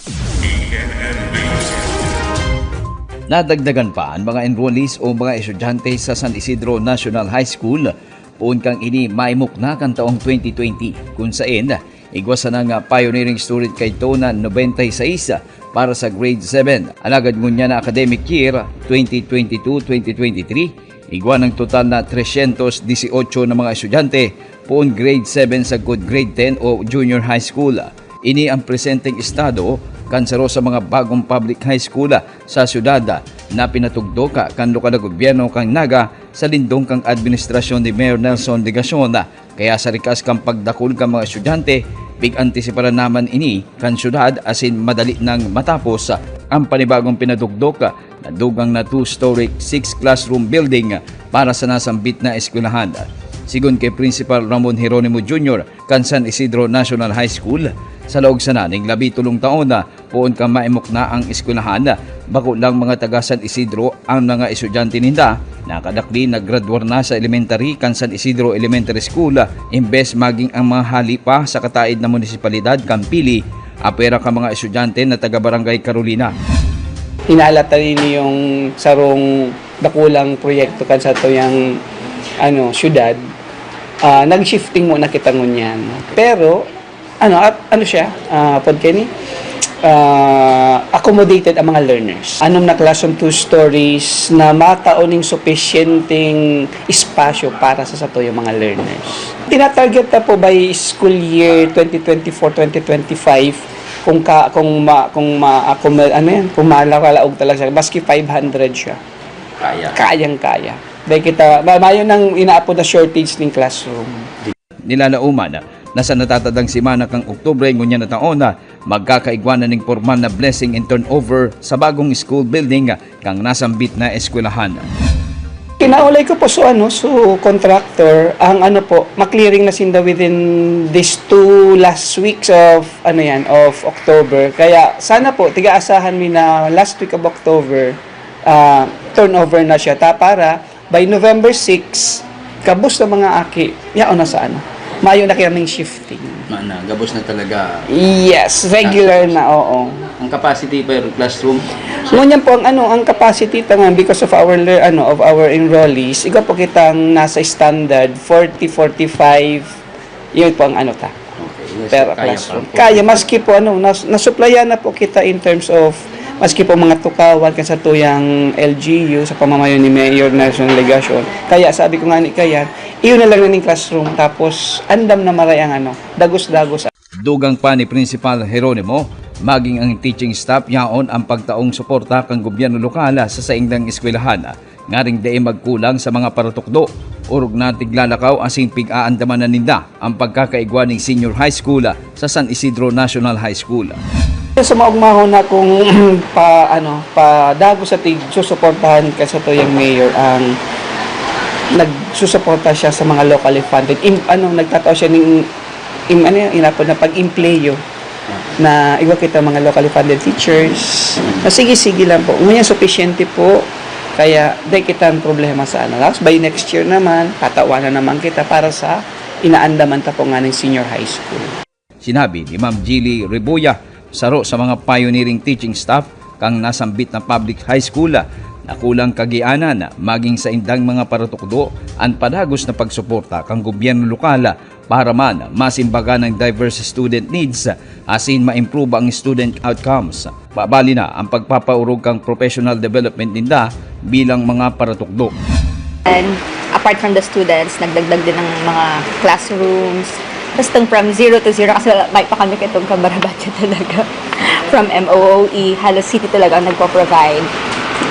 Nadagdagan pa ang mga enrollees o mga estudyante sa San Isidro National High School poon kang ini maimok na kan taong 2020 kung saan igwasa na nga pioneering student kay Tona 96 para sa grade 7. Alagad ngunya na academic year 2022-2023, igwa ng total na 318 na mga estudyante poon grade 7 sa good grade 10 o junior high school. Ini ang presenteng estado kansaro sa mga bagong public high school sa syudad na pinatugdo kan lokal na gobyerno kang Naga sa lindong kang administrasyon ni Mayor Nelson Legacion. Kaya sa rikas kang pagdakol kang mga estudyante, big-antisiparan naman ini kan syudad asin madali nang matapos ang panibagong pinatugdok na dugang na 2-story 6 classroom building para sa nasambit na eskwelahan. Sigun kay Principal Ramon Jeronimo Jr. kan San Isidro National High School, sa loob sa naning 13 taon na poon ka maimok na ang eskwelahan, bako lang mga taga San Isidro ang mga estudyante ninda nakadakli naggraduar na sa elementary kan San Isidro Elementary School imbes maging ang mga halipa sa kataid na munisipalidad kan pili apera ka mga estudyante na taga Barangay Carolina. Hinalata rin yung sarong dakulang proyekto kan sa toyang syudad. Nag-shifting muna kita ngunyan. Pero accommodated ang mga learners. Anong na classroom 2 stories na mataoning sufficienting espasyo para sa sato yung mga learners. Tinatarget na po by school year 2024-2025 kung maalalaog talaga siya, maski 500 siya. Kayang-kaya. Dahil kita, mayo nang inaapod na shortage ng classroom. Nilalauman na sa natatadang simana kang Oktubre ngunya na taon na magkakaigwanan ng formal na blessing and turnover sa bagong school building kang nasambit na eskwelahan. Kinaulay ko po so contractor ang ma-clearing na sinda within these 2 last weeks of of October. Kaya sana po tiga-asahan mi na last week of October turnover na siya para by November 6 kabus na mga aki yaon na sa mayo na kaming shifting. Gabos na talaga. Yes, regular na, oo. Ang capacity per classroom? Ngunyan po ang capacity tangan because of our enrollees, ikaw po kitang nasa standard 40-45 yun po ang per classroom. Kaya maski po nasupplyan na po kita in terms of maski po mga tukawan sa tuyang LGU sa pamamayo ni Mayor Nelson Legasyon. Kaya sabi ko nga ni Kayan, iyon na lang na ng classroom tapos andam na maray ang dagos-dagos. Dugang pa ni Principal Jeronimo, maging ang teaching staff yaon ang pagtaong suporta kang gobyerno lokal sa saingdang eskwelahan. Nga ring dae magkulang sa mga paratukdo. Urog na tiglalakaw asing pig-aandaman na ninda ang pagkakaigwa ng senior high school sa San Isidro National High School. Sa maugmahon na kung dago sa susuportahan ka sa tuyang mayor ang nagsusuporta siya sa mga locally funded nagtatao siya ng na pag-impleyo na iwa kita mga locally funded teachers na sige lang po ngayon sufficiente po kaya di kita ang problema sa by next year naman tatawanan naman kita para sa inaandaman ta po nga ng senior high school. Sinabi ni Ma'am Gilly Ribuya saro sa mga pioneering teaching staff kang nasambit na public high school na kulang kagianan maging sa indang mga paratukdo ang padagos na pagsuporta kang gobyerno lokal para man masimbaga ng diverse student needs asin ma-improve ang student outcomes. Babali na ang pagpapaurog kang professional development ninda bilang mga paratukdo. And apart from the students, nagdagdag din ng mga classrooms. Basta from 0 to 0 kasi may pa kami kitong kabarabatya talaga. From MOOE, halos city talaga ang nagpo-provide.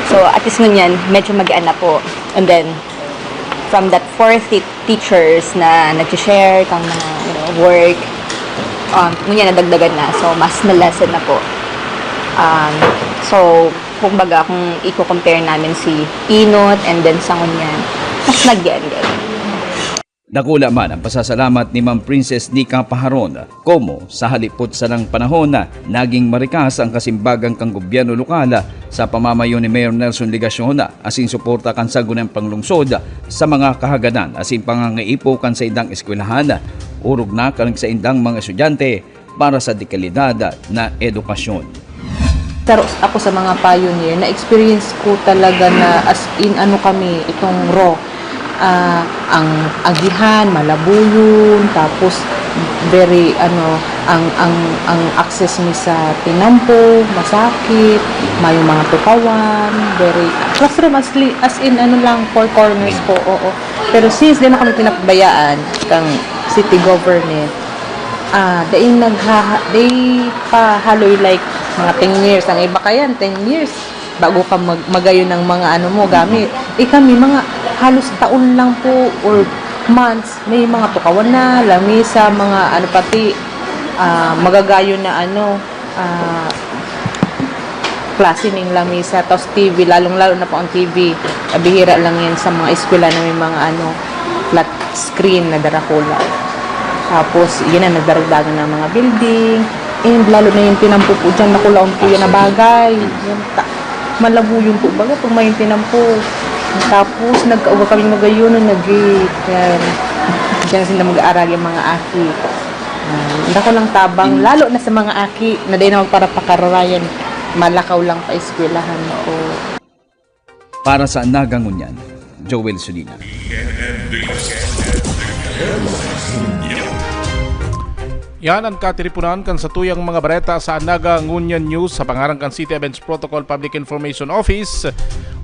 So at least ngunyan, medyo mag-aan na po. And then, from that 40 teachers na nag-share kang mga work, ngunyan nadagdagan na. So mas na-lesson na po. So, kumbaga, kung i-compare namin si Inot and then sa ngunyan, mas nag-gaan-gaan. Dakula man ang pasasalamat ni Ma'am Princess Nika Paharon, komo sa halipot sa ng panahon na naging marikas ang kasimbagang kang gobyerno lokal sa pamamayo ni Mayor Nelson Legasyon asin suporta kan sagunang panglungsod sa mga kahaganan asin pangangaipo kan sa indang eskwelahan, urog na kan sa indang mga estudyante para sa dekalidad na edukasyon. Pero ako sa mga pioneer, na-experience ko talaga na as in kami, itong raw. Ang agihan, malabuyon, tapos very ang access mi sa tinampo, masakit, may mga tukawan, very classroom as in lang 4 corners po, oo. Pero since di na kami pinakbayaan kang city government, they pa-haloy like mga 10 years. Ang iba kayan, 10 years bago ka magayon ng mga gamit. Kami mga halos taon lang po or months, may mga tukawan na, lamisa, mga pati magagayon na klase ng lamisa, tapos TV, lalong-lalo na po ang TV. Bihira lang yan sa mga eskwela na may mga flat screen na darakula. Tapos, yun na, nagdaragdagan ng mga building, and lalo na yung tinampo po dyan, nakulaon po yan na bagay. Yan, malabo yung po baga pag may tinampo. Tapos, nagkauga kami magayon na yan. Diyan sila mag-aaral yung mga aki. Hindi ko lang tabang, lalo na sa mga aki, na dahil naman para pakararayan, malakaw lang pa eskwelahan ko. Para sa Nagangunyan, Joel Sulina. Yan ang katiripunan kan sa tuyang mga bareta sa Nagangunyan News sa pangarang kan City Events Protocol Public Information Office,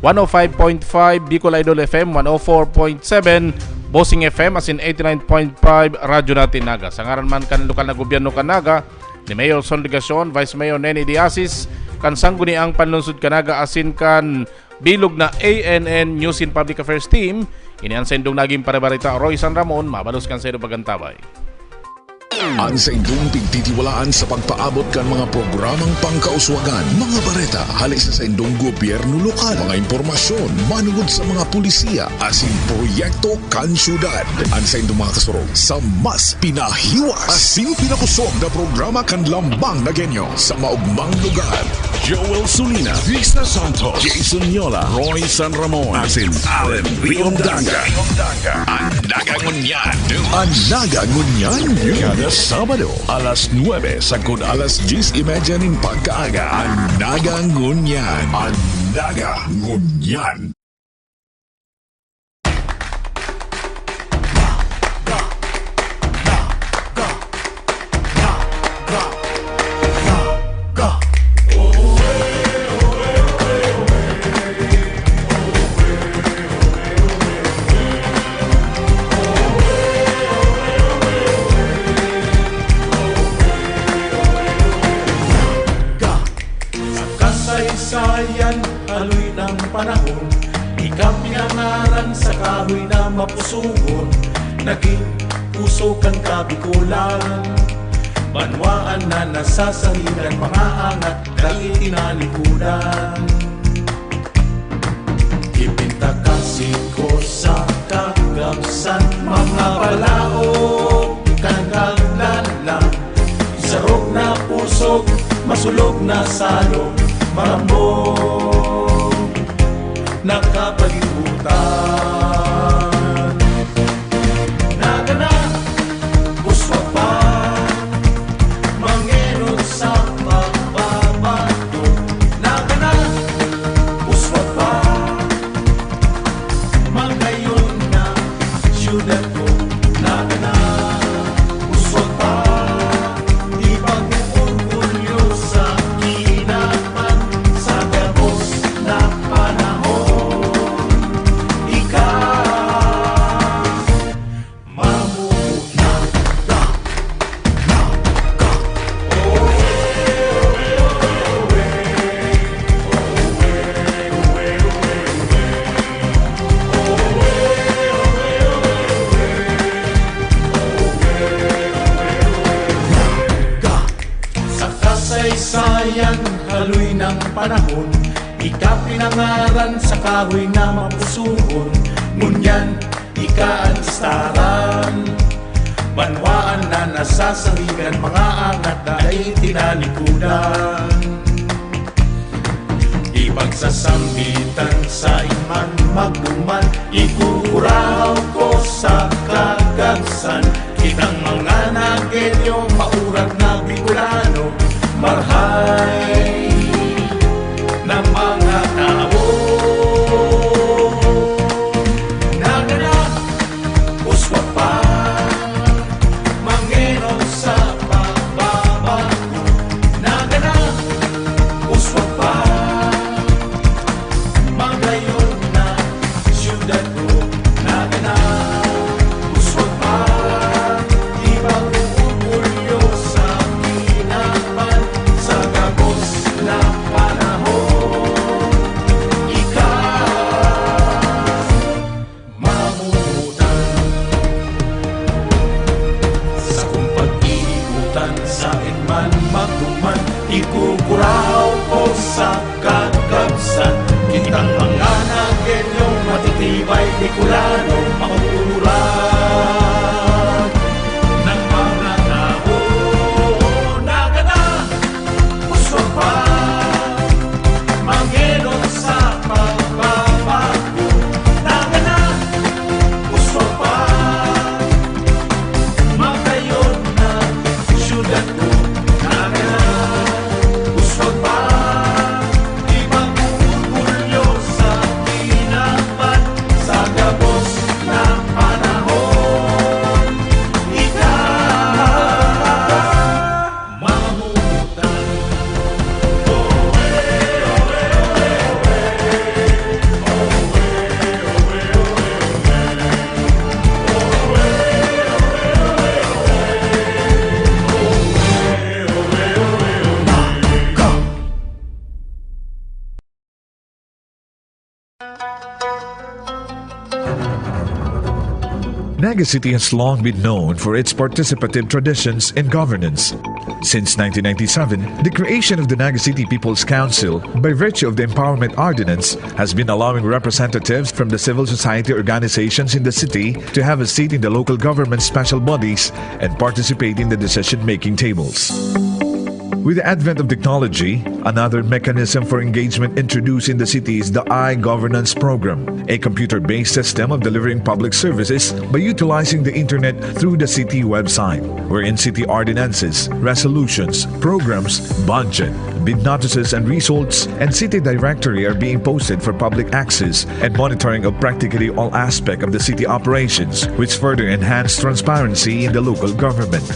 105.5 Bicol Idol FM, 104.7 Bossing FM, as in 89.5 Radyo Natin Naga. Sa ngaran man kan lokal na gobyerno kan Naga, ni Mayor Son Legasyon, Vice Mayor Neni Diasis, kan sangguniang panlungsod kan Naga, asin kan bilog na ANN News in Public Affairs Team, inian sa indong naging parebarita Roy San Ramon, mabalos kan sa ito pagantabay. Ang sa indong pigtitiwalaan sa pagpaabot kan mga programang pangkauswagan, mga bareta, halis sa indong gobyerno lokal, mga impormasyon, manugod sa mga pulisiya, asin proyekto kan syudad. Ang sa indong mga kasurog sa mas pinahiwas, asin pinakusog na programa kan lambang na genyo sa maugmang lugar. Joel Sulina, Vista Santos, Jason Yola, Roy San Ramon, asin Allen Riondaga. Ang nagangunyan, kada Sabado, alas 9 sagod alas 10:30 nin pagkaaga. Ang nagangunyan. Ang nagangunyan. Kasaysayan, aloy ng panahon, ikaw pinangaran sa kahoy na mapusugon. Naging puso kang kabikulan, banwaan na nasasahigan, mga angat dahil tinalikudan. Ipinta kasi ko sa kagamsan, mga palaog kagaglalan, sarog na pusog, masulog na salog, marambong nakapalibutan. Nagana, puswa pa, mangenod sa pagbabato. Nagana, puswa pa, magayon na syudad ko. Nagana, puswa pa, ipag-uurgulyo sa kinapan sa gabos na panahon. Ikaw, mamuhunan ka. Sa kasaysayan, haloy ng panahon, ika pinangaran sa kahoy na mapusuhon. Ngunyan, ika ang istaran, banwaan na nasasahigan, mga angat na ay tinalikudan. Ipagsasambitan sa iman magduman, ikukuraw ko sa kagagsan. Kitang mga nagenyo, maurat na Bicolano, marhay na mga tao. Nagana, puswa pa, mangenod sa pagbabago. Nagana, puswa pa, magayon na syudad ko. Nagana, puswa pa, ipag-uurgulyo sa kinapan sa gabos na panahon. Ikaw, mamunutan sa kung pag-iikutan, sa inman magduman, ikukuraw ko sa kagabsan. Kitang mga nagenyong matitibay Bicolano, makukuran ng mga tao. Nagana, puswa pa, mangenod sa pagbabago. Nagana, puswa pa, magayon na syudad ko. Naga City has long been known for its participative traditions in governance. Since 1997, the creation of the Naga City People's Council, by virtue of the Empowerment Ordinance, has been allowing representatives from the civil society organizations in the city to have a seat in the local government special bodies and participate in the decision-making tables. With the advent of technology, another mechanism for engagement introduced in the city is the iGovernance program, a computer-based system of delivering public services by utilizing the internet through the city website, wherein city ordinances, resolutions, programs, budget, bid notices and results, and city directory are being posted for public access and monitoring of practically all aspects of the city operations, which further enhance transparency in the local government.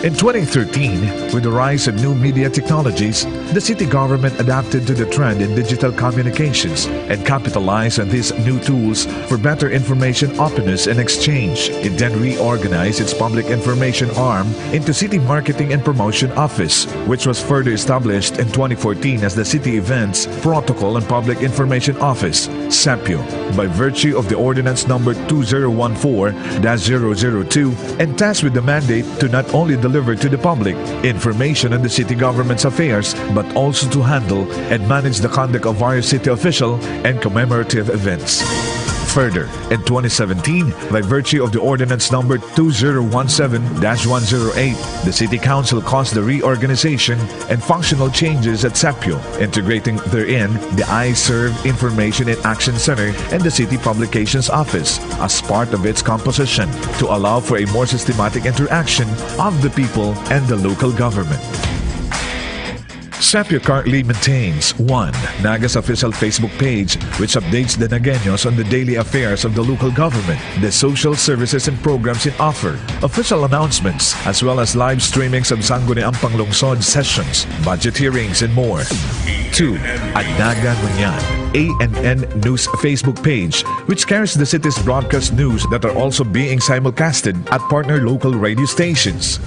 In 2013, with the rise of new media technologies, the city government adapted to the trend in digital communications and capitalized on these new tools for better information openness and exchange. It then reorganized its public information arm into City Marketing and Promotion Office, which was further established in 2014 as the City Events, Protocol and Public Information Office, CEPIO, by virtue of the Ordinance Number 2014-002, and tasked with the mandate to not only deliver to the public information on the city government's affairs, but also to handle and manage the conduct of various city official and commemorative events. Further, in 2017, by virtue of the Ordinance Number 2017-108, the City Council caused the reorganization and functional changes at CEPIO, integrating therein the iServe Information and Action Center and the City Publications Office as part of its composition to allow for a more systematic interaction of the people and the local government. CEPIO currently maintains 1. Naga's official Facebook page, which updates the Nagueños on the daily affairs of the local government, the social services and programs it offers, official announcements, as well as live streamings of Sangguniang Panglungsod sessions, budget hearings, and more. 2. Naga Ngunyan, ANN News Facebook page, which carries the city's broadcast news that are also being simulcasted at partner local radio stations.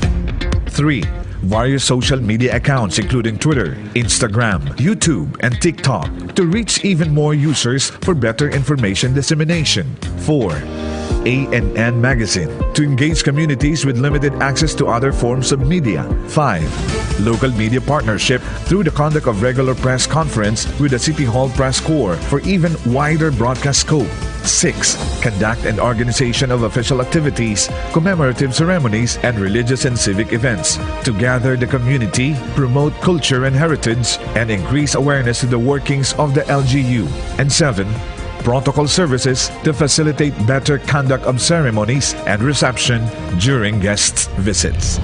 3. Various social media accounts including Twitter, Instagram, YouTube, and TikTok to reach even more users for better information dissemination. 4. ANN Magazine to engage communities with limited access to other forms of media. 5. Local media partnership through the conduct of regular press conference with the City Hall Press Corps for even wider broadcast scope. 6. Conduct and organization of official activities, commemorative ceremonies, and religious and civic events to gather the community, promote culture and heritage, and increase awareness of the workings of the LGU. And 7. Protocol services to facilitate better conduct of ceremonies and reception during guests' visits.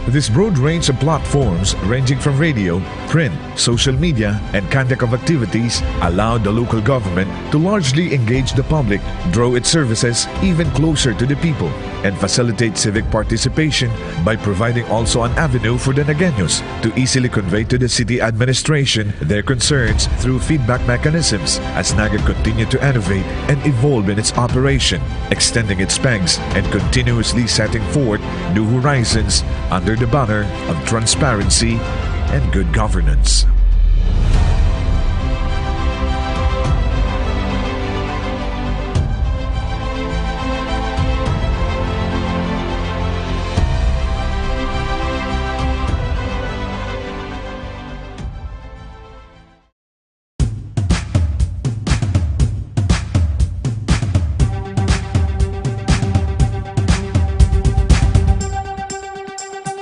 This broad range of platforms ranging from radio, print, social media, and conduct of activities allowed the local government to largely engage the public, draw its services even closer to the people, and facilitate civic participation by providing also an avenue for the Nagueños to easily convey to the city administration their concerns through feedback mechanisms as Naga continued to innovate and evolve in its operation, extending its pegs and continuously setting forth new horizons under the banner of transparency and good governance.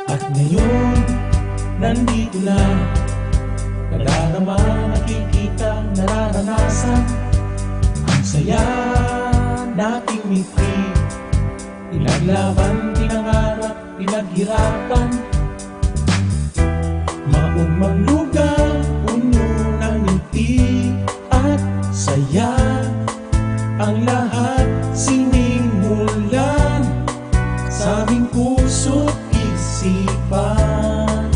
At ngayon, nandito na, nadarama, nakikita, nararanasan. Ang saya nating ngiti, pinaglaban, pinangarap, pinaghirapan. Maumang lugar, puno ng ngiti at saya. Ang lahat sinimulan sa aming puso't isipan,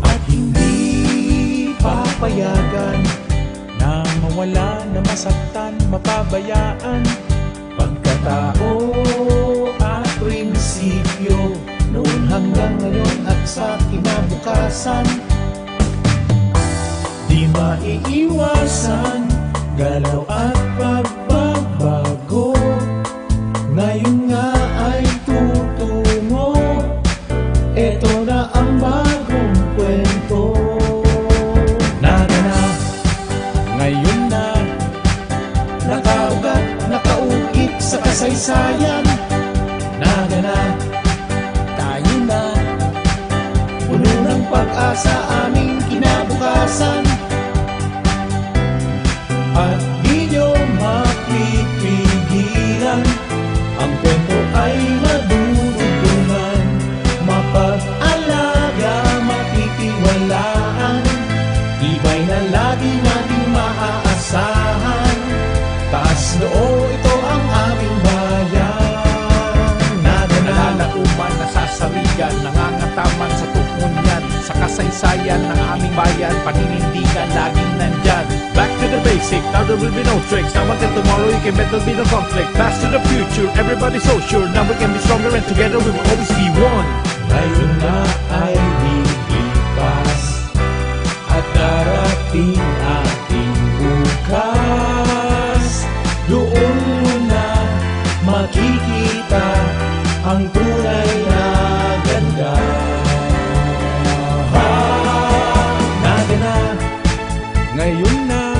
at hindi papayagan na mawala, na masaktan, mapabayaan. Pagkatao at prinsipyo, noon hanggang ngayon at sa kinabukasan. Di maiiwasan, galaw at pagbabago. nalauman, nasasarigan, nangangataman sa tukngunyan, sa kasaysayan ng aming bayan, paninindigan laging nandyan. Back to the basic, now there will be no tricks. Now until tomorrow you can bet there'll be no conflict. Pass to the future, everybody's so sure. Now we can be stronger and together we will always be one. Ngayon na ay lilipas at darating ating bukas. Doon mo na makikita ang tunay na ganda. Naga na, ngayon na,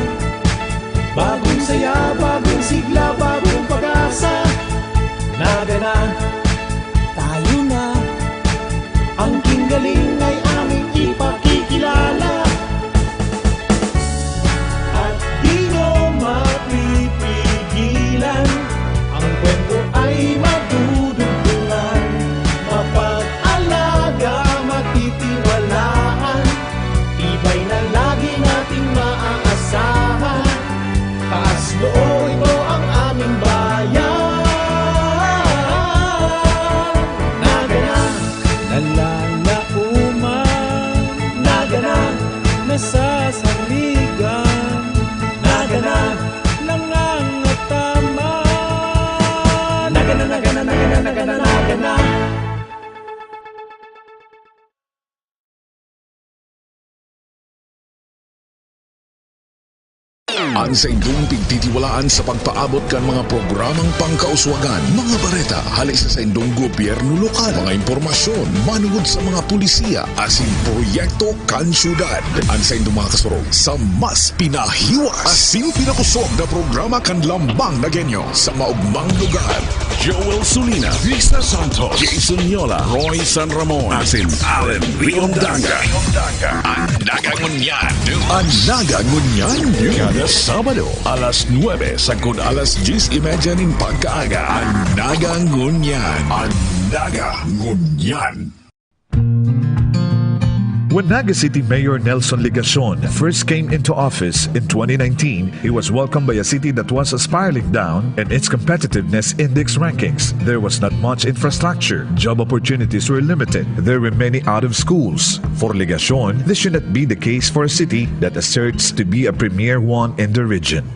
bagong saya, bagong sigla, bagong pag-asa. Naga na, tayo na, ang kinggaling ay aming ipakikilala. At di mo mapipigilan, ang kwento ay madudugtungan. Mapag-alaga, matitiwalaan, tibay na lagi nating maaasahan. Taas loob ito ang aming bayan. Naga na, nalalauman. Naga na, nasasaligan. Naga na, nangangataman. Naga na, naga na, naga na, naga na, naga na. Ang sa indong pigtitiwalaan sa pagpaabot kan mga programang pangkauswagan, mga bareta, halis sa indong gobyerno lokal, mga impormasyon, manugod sa mga pulisiya, asin proyekto kan syudad. Ang sa indong mga kasurog sa mas pinahiwas, asin pinakusog na programa kan lambang na genyo sa maugmang lugar. Joel Sulina, Lisa Santos, Jason Yola, Roy San Ramon, asin Allen Riondanga. Ang nagangunyan, ang nagangunyan, kada Sabado, alas 9 sagod alas 10:30 ning pagkaaga. Ang nagangunyan, ang nagangunyan. When Naga City Mayor Nelson Ligacion first came into office in 2019, he was welcomed by a city that was spiraling down in its competitiveness index rankings. There was not much infrastructure, job opportunities were limited, there were many out of schools. For Ligacion, this should not be the case for a city that asserts to be a premier one in the region.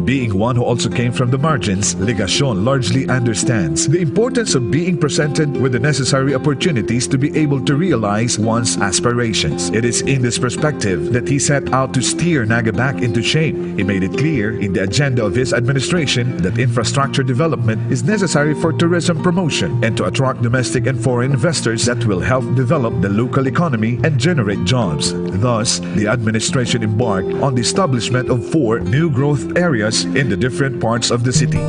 Being one who also came from the margins, Ligacion largely understands the importance of being presented with the necessary opportunities to be able to realize one's aspirations. It is in this perspective that he set out to steer Naga back into shape. He made it clear in the agenda of his administration that infrastructure development is necessary for tourism promotion and to attract domestic and foreign investors that will help develop the local economy and generate jobs. Thus, the administration embarked on the establishment of 4 new growth areas in the different parts of the city.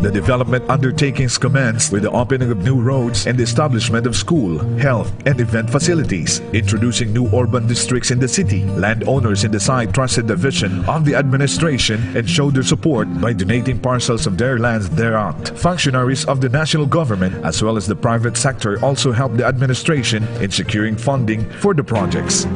The development undertakings commenced with the opening of new roads and the establishment of school, health, and event facilities. Introducing new urban districts in the city, landowners in the site trusted the vision of the administration and showed their support by donating parcels of their lands thereat. Functionaries of the national government as well as the private sector also helped the administration in securing funding for the projects.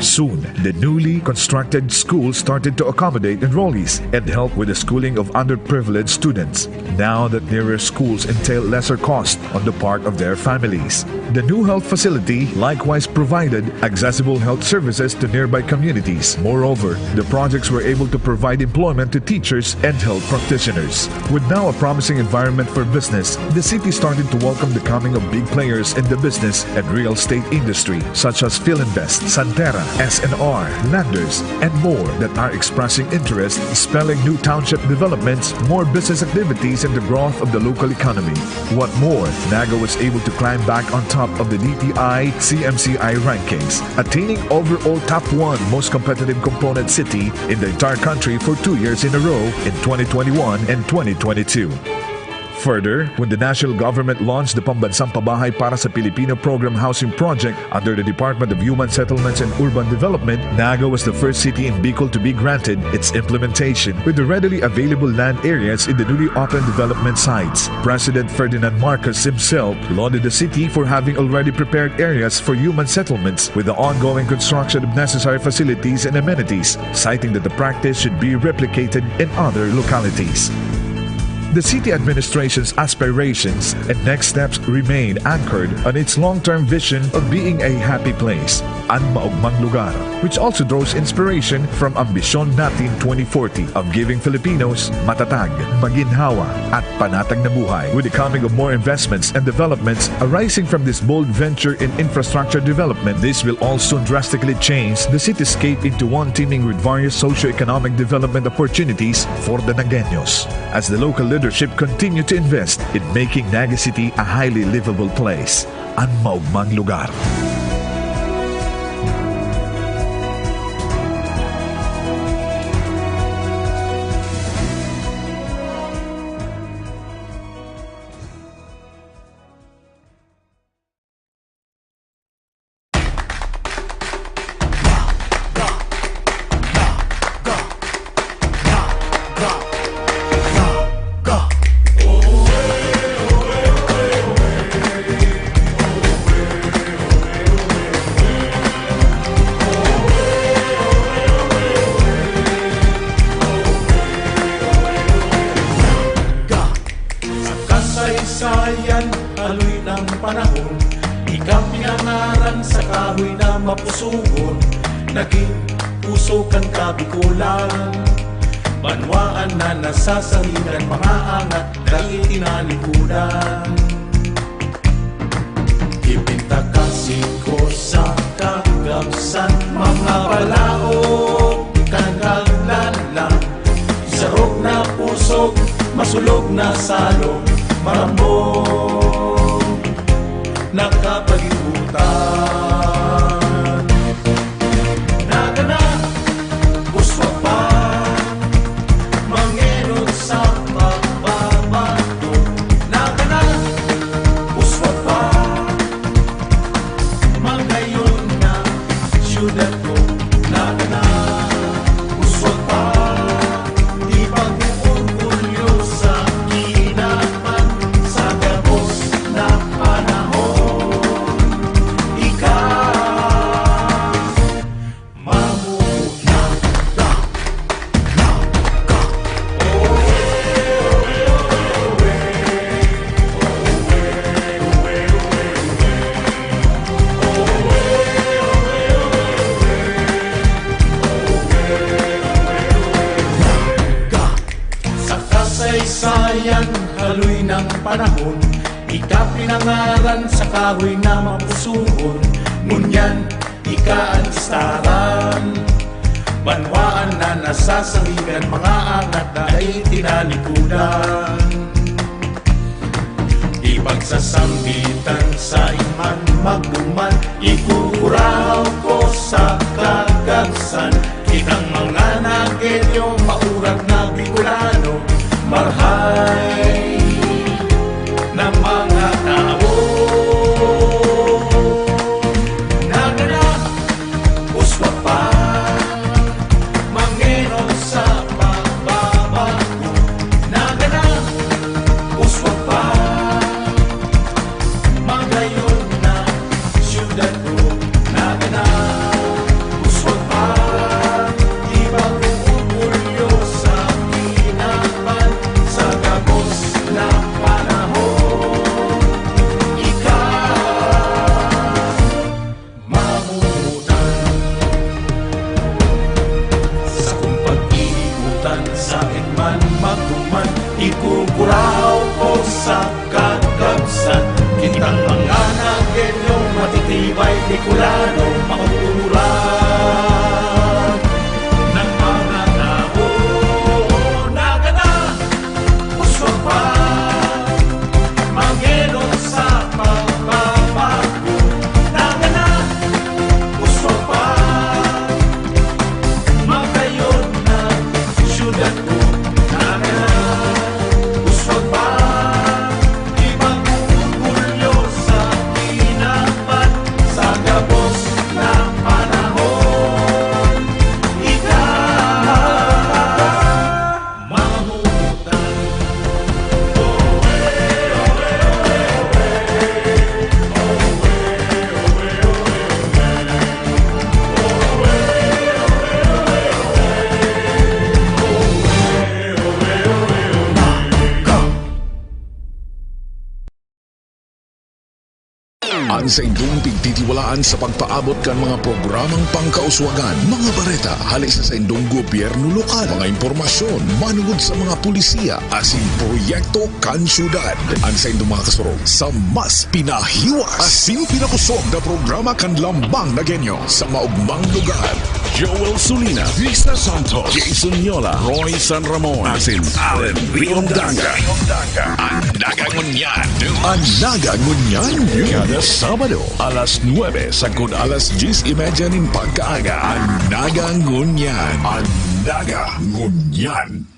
Soon, the newly constructed schools started to accommodate enrollees and help with the schooling of underprivileged students. Now that nearer schools entail lesser cost on the part of their families. The new health facility likewise provided accessible health services to nearby communities. Moreover, the projects were able to provide employment to teachers and health practitioners. With now a promising environment for business, the city started to welcome the coming of big players in the business and real estate industry such as Philinvest, Santera, SNR, Landers, and more that are expressing interest, spelling new township developments, more business activities, and the growth of the local economy. What more, Naga was able to climb back on top of the DTI CMCI rankings, attaining overall top 1 most competitive component city in the entire country for 2 years in a row in 2021 and 2022. Further, when the national government launched the Pambansang Pabahay para sa Pilipino Program Housing Project under the Department of Human Settlements and Urban Development, Naga was the first city in Bicol to be granted its implementation with the readily available land areas in the newly opened development sites. President Ferdinand Marcos himself lauded the city for having already prepared areas for human settlements with the ongoing construction of necessary facilities and amenities, citing that the practice should be replicated in other localities. The city administration's aspirations and next steps remain anchored on its long-term vision of being a happy place, ang maugmang lugar, which also draws inspiration from Ambisyon Natin 2040 of giving Filipinos matatag, maginhawa, at panatag na buhay. With the coming of more investments and developments arising from this bold venture in infrastructure development, this will also drastically change the cityscape into one teeming with various socio-economic development opportunities for the Nagueños, as the local leadership continue to invest in making Naga City a highly livable place, ang maugmang lugar. Kasaysayan, aloy ng panahon, ikaw pinangaran sa kahoy na mapusugon, naging puso kang kabikulan, banwaan na nasasalingan, mga angat dahil tinalikudan. Ipintakasi ko sa kagamsan, mga palaot, kagaglalan, sarok na pusok, masulog na salog, marambong nakapag-iutan. Naga na, gusto pa mangenod sa pagbabato. Naga na, gusto pa magayon na syudad ko. Naga na, gusto pa ipag-uurgulyo sa kinapan sa gabos na panahon. Ikaw mamuna sa kasaysayan, haloy ng panahon, ika pinangaran sa kahoy na mapusuon, ngunyan ika ang istaran, banwaan na nasasalingan, mga angat na ay tinalikudan. Ipagsasambitan sa iman magduman, ikukuraw ko sa kagagsan, kitang mga Nagueño, maurat na Bicolano, marhay na mga tao. Naga na, uswa pa mangenon sa pagbabago. Naga na, uswa pa magayon na syudad ko. Naga na, uswa pa ipag-uurgulyo sa kinapan sa gabos na panahon. Ikaw mamunutan sa kung pag-iikutan, sa man magduman, ikukuraw ko sa kagabsan, kitang mga Nagueño, matitibay Bicolano, mauuran ng mga tao. Naga na, uswa pa mangenon sa pagbabago. Naga na, uswa pa magayon na syudad ko. Naga na, uswa pa ipag-uurgulyo sa kinapan sa gabos na panahon. Ang sa indong pigtitiwalaan sa pagpaabot kan mga programang pangkauswagan, mga bareta, halis sa indong gobyerno lokal, mga impormasyon, manungod sa mga pulisiya, asin proyekto kan syudad. Ang sa indong mga kasurog sa mas pinahiwas, asin pinakusog na programa kan lambang na genyo sa maugmang lugar. Joel Sulina, Vista Santos, Jason Yola, Roy San Ramon, asin Allen Riondanga. Ang Nagangunyan. Ang Nagangunyan. Kada Sabado, alas 9 sagod alas 10:30 ng pagkaaga. Ang Nagangunyan. Ang Nagangunyan.